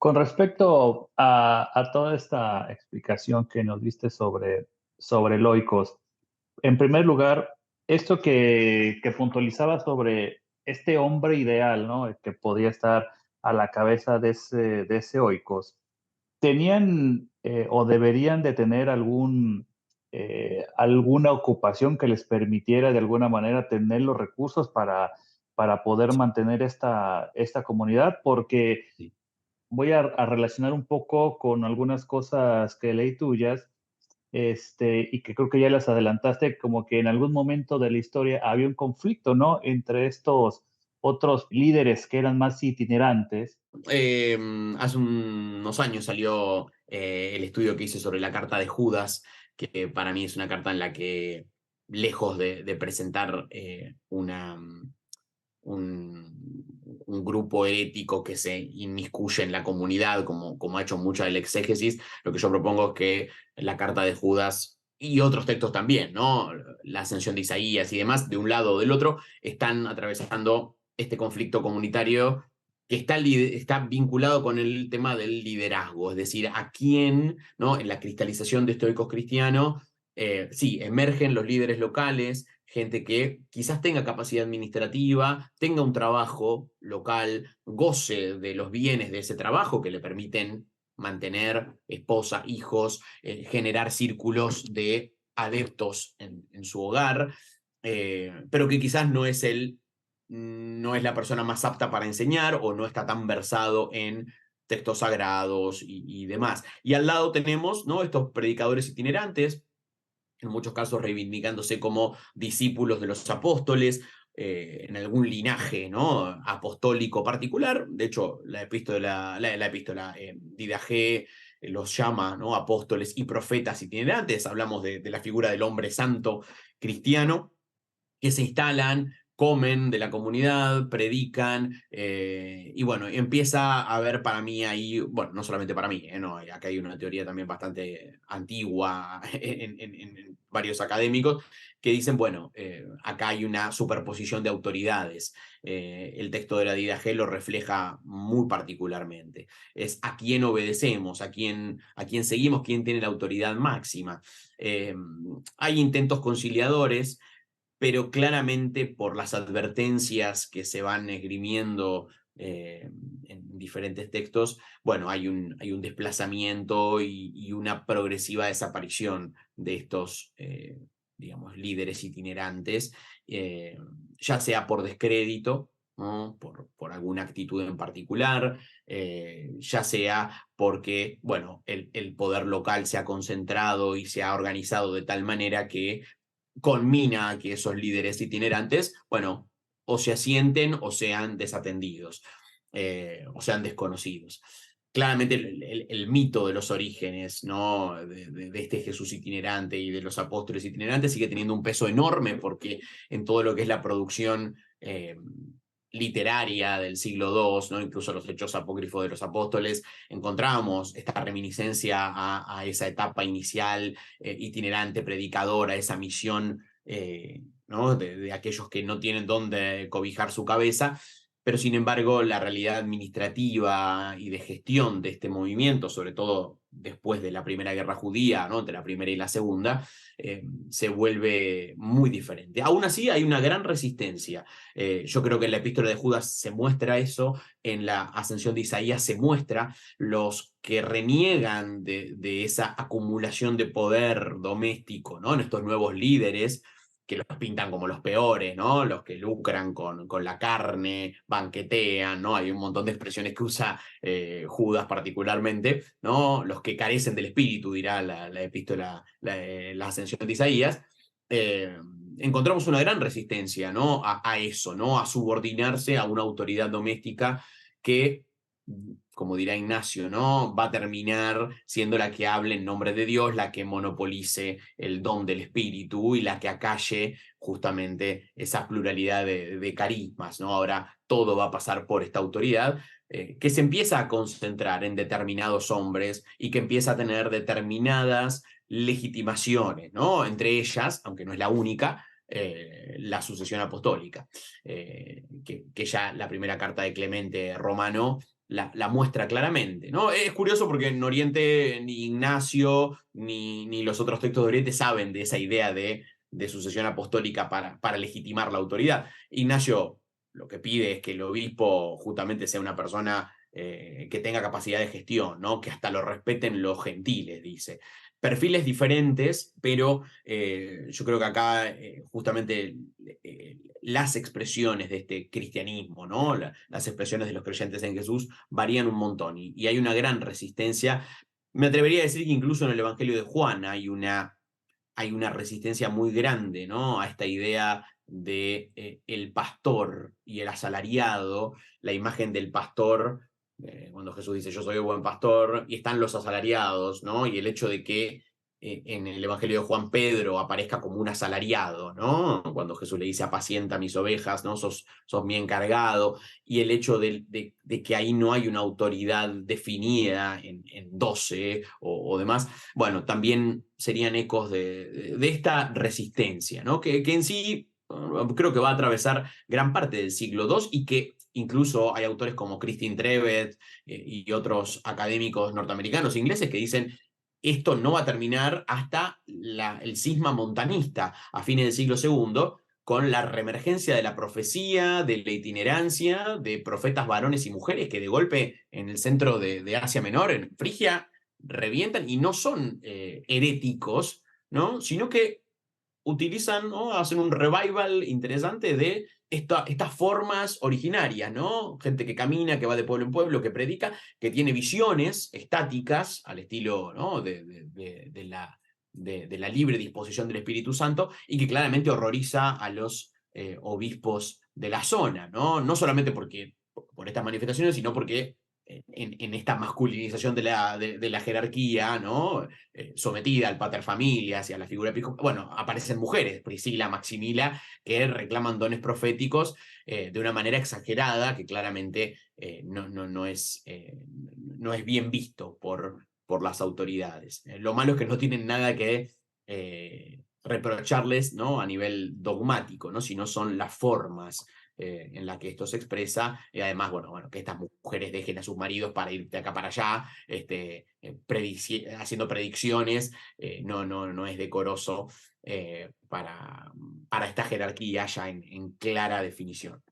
Con respecto a toda esta explicación que nos diste sobre Loicos, en primer lugar, esto que puntualizaba sobre este hombre ideal, ¿no? El que podía estar a la cabeza de ese Oikos, ¿tenían o deberían de tener alguna ocupación que les permitiera de alguna manera tener los recursos para poder mantener esta comunidad? Porque Sí. voy a relacionar un poco con algunas cosas que leí tuyas, y que creo que ya las adelantaste, como que en algún momento de la historia había un conflicto, ¿no? Entre estos otros líderes que eran más itinerantes. Hace unos años salió el estudio que hice sobre la carta de Judas, que para mí es una carta en la que, lejos de presentar un grupo herético que se inmiscuye en la comunidad, como ha hecho mucha de la exégesis, lo que yo propongo es que la carta de Judas y otros textos también, ¿no? La ascensión de Isaías y demás, de un lado o del otro, están atravesando este conflicto comunitario que está vinculado con el tema del liderazgo, es decir, a quién, ¿no? En la cristalización de estoicos cristiano, sí, emergen los líderes locales, gente que quizás tenga capacidad administrativa, tenga un trabajo local, goce de los bienes de ese trabajo que le permiten mantener esposa, hijos, generar círculos de adeptos en su hogar, pero que quizás no es la persona más apta para enseñar o no está tan versado en textos sagrados y demás. Y al lado tenemos, ¿no?, estos predicadores itinerantes, en muchos casos reivindicándose como discípulos de los apóstoles, en algún linaje, ¿no?, apostólico particular. De hecho, la epístola Didache los llama, ¿no?, apóstoles y profetas itinerantes. Hablamos de la figura del hombre santo cristiano que se instalan, comen de la comunidad, predican, y bueno, empieza a haber para mí ahí, bueno, no solamente para mí, no, acá hay una teoría también bastante antigua en varios académicos que dicen, bueno, acá hay una superposición de autoridades. El texto de la Didache lo refleja muy particularmente. Es a quién obedecemos, a quién seguimos, quién tiene la autoridad máxima. Hay intentos conciliadores, pero claramente por las advertencias que se van esgrimiendo en diferentes textos, bueno, hay un desplazamiento y una progresiva desaparición de estos, digamos, líderes itinerantes, eh, ya sea por descrédito, ¿no?, por alguna actitud en particular, ya sea porque, bueno, el poder local se ha concentrado y se ha organizado de tal manera que conmina a que esos líderes itinerantes, bueno, o se asienten o sean desatendidos, o sean desconocidos. Claramente el mito de los orígenes, ¿no?, de este Jesús itinerante y de los apóstoles itinerantes sigue teniendo un peso enorme, porque en todo lo que es la producción literaria del siglo II, ¿no?, incluso los hechos apócrifos de los apóstoles, encontramos esta reminiscencia a esa etapa inicial, itinerante, predicadora, esa misión, ¿no?, de aquellos que no tienen dónde cobijar su cabeza, pero sin embargo la realidad administrativa y de gestión de este movimiento, sobre todo después de la Primera Guerra Judía, ¿no?, entre la primera y la segunda, se vuelve muy diferente. Aún así hay una gran resistencia. Yo creo que en la epístola de Judas se muestra eso, en la ascensión de Isaías se muestra los que reniegan de esa acumulación de poder doméstico, ¿no?, en estos nuevos líderes que los pintan como los peores, ¿no?, los que lucran con la carne, banquetean, ¿no? Hay un montón de expresiones que usa Judas particularmente, ¿no? Los que carecen del espíritu, dirá la epístola, la ascensión de Isaías. Eh, Encontramos una gran resistencia, ¿no?, a eso, ¿no?, a subordinarse a una autoridad doméstica que, como dirá Ignacio, ¿no?, va a terminar siendo la que hable en nombre de Dios, la que monopolice el don del espíritu y la que acalle justamente esa pluralidad de carismas, ¿no? Ahora todo va a pasar por esta autoridad, que se empieza a concentrar en determinados hombres y que empieza a tener determinadas legitimaciones, ¿no? Entre ellas, aunque no es la única, la sucesión apostólica, que ya la primera carta de Clemente Romano la muestra claramente, ¿no? Es curioso porque en Oriente ni Ignacio ni los otros textos de Oriente saben de esa idea de sucesión apostólica para legitimar la autoridad. Ignacio lo que pide es que el obispo justamente sea una persona que tenga capacidad de gestión, ¿no? Que hasta lo respeten los gentiles, dice. Perfiles diferentes, pero yo creo que acá justamente las expresiones de este cristianismo, ¿no? Las expresiones de los creyentes en Jesús varían un montón y hay una gran resistencia. Me atrevería a decir que incluso en el Evangelio de Juan hay una resistencia muy grande, ¿no? A esta idea de el pastor y el asalariado, la imagen del pastor, cuando Jesús dice yo soy el buen pastor, y están los asalariados, ¿no? Y el hecho de que en el Evangelio de Juan Pedro aparezca como un asalariado, ¿no? Cuando Jesús le dice apacienta mis ovejas, ¿no? Sos mi encargado, y el hecho de que ahí no hay una autoridad definida en 12 o demás, bueno, también serían ecos de esta resistencia, ¿no? Que en sí creo que va a atravesar gran parte del siglo II y que incluso hay autores como Christine Trevet y otros académicos norteamericanos, ingleses, que dicen esto no va a terminar hasta el cisma montanista a fines del siglo II, con la reemergencia de la profecía, de la itinerancia, de profetas varones y mujeres que de golpe en el centro de Asia Menor, en Frigia, revientan y no son heréticos, ¿no? Sino que utilizan, ¿no? Hacen un revival interesante de estas formas originarias, ¿no? Gente que camina, que va de pueblo en pueblo, que predica, que tiene visiones estáticas al estilo, ¿no? de la libre disposición del Espíritu Santo y que claramente horroriza a los obispos de la zona, ¿no? No solamente por estas manifestaciones, sino porque en esta masculinización de la jerarquía, ¿no? Sometida al paterfamilias y a la figura episcopal, bueno, aparecen mujeres, Priscila, Maximila, que reclaman dones proféticos de una manera exagerada, que claramente no es bien visto por las autoridades. Lo malo es que no tienen nada que reprocharles, ¿no? A nivel dogmático, ¿no? Sino son las formas en la que esto se expresa, y además, bueno, que estas mujeres dejen a sus maridos para ir de acá para allá, haciendo predicciones, no es decoroso para esta jerarquía ya en clara definición.